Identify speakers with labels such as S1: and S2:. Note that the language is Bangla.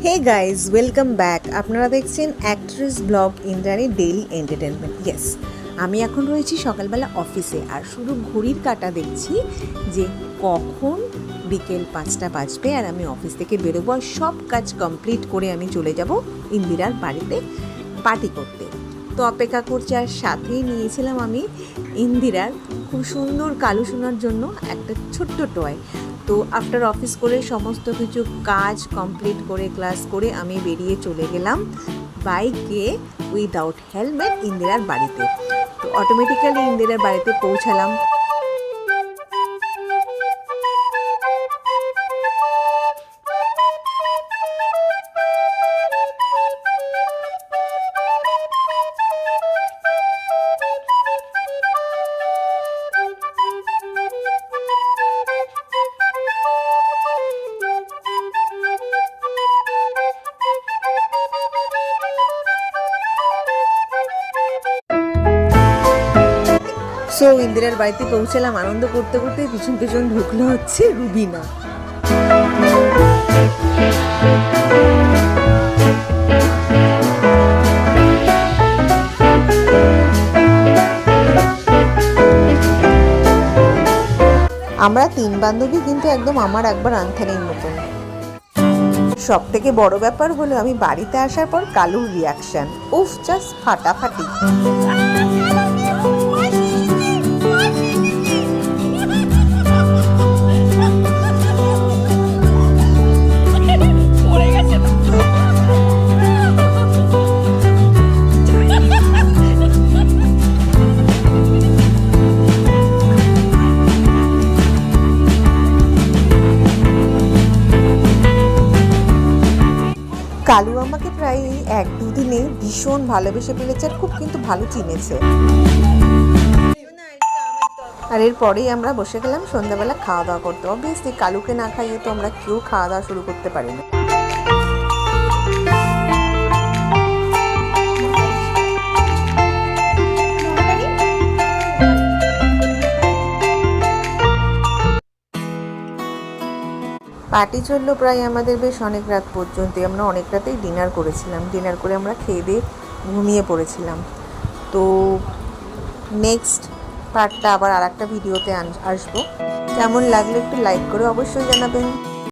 S1: Hey guys, welcome back. আপনারা দেখছেন actress blog Indrani daily entertainment. Yes, আমি এখন রয়েছি সকালবেলা অফিসে, আর শুধু ঘড়ির কাঁটা দেখছি যে কখন বিকেল 5টা বাজবে আর আমি অফিস থেকে বেরোবো, আর সব কাজ কমপ্লিট করে আমি চলে যাব ইন্দিরার বাড়িতে পার্টি করতে। তো অপেক্ষা করছি, আর সাথেই নিয়েছিলাম আমি ইন্দিরার খুব সুন্দর কালু সোনার জন্য একটা ছোট্ট টয়। তো আফটার অফিস করে সমস্ত কিছু কাজ কমপ্লিট করে ক্লাস করে আমি বেরিয়ে চলে গেলাম বাইকে উইদাউট হেলমেট ইন্দিরার বাড়িতে। তো অটোমেটিক্যালি ইন্দিরার বাড়িতে পৌঁছালাম। সো ইন্দিরার বাড়িতে পৌঁছালাম, আনন্দ করতে করতে পিছন পিছন ঢুকলো হচ্ছে রুবিনা। আমরা 3 বান্ধবী কিন্তু একদম আমার একবার আনথানির মতন। সব থেকে বড় ব্যাপার হলো আমি বাড়িতে আসার পর কালুর রিয়াকশন, উফ, জাস্ট ফাটাফাটি। কালু আমাকে প্রায় 1-2 দিনে ভীষণ ভালোবেসে ফেলেছে, আর খুব কিন্তু ভালো চিনেছে। আর এরপরেই আমরা বসে গেলাম সন্ধ্যাবেলা খাওয়া দাওয়া করতে। অবভিয়াসলি কালুকে না খাইয়ে তো আমরা কেউ খাওয়া দাওয়া শুরু করতে পারি না। পার্টি চললো প্রায় আমাদের বেশ অনেক রাত পর্যন্ত। আমরা অনেক রাতেই ডিনার করেছিলাম। ডিনার করে আমরা খেয়ে দিয়ে ঘুমিয়ে পড়েছিলাম। তো নেক্সট পার্টটা আবার আর একটা ভিডিওতে আসবো। কেমন লাগলো একটু লাইক করে অবশ্যই জানাবেন।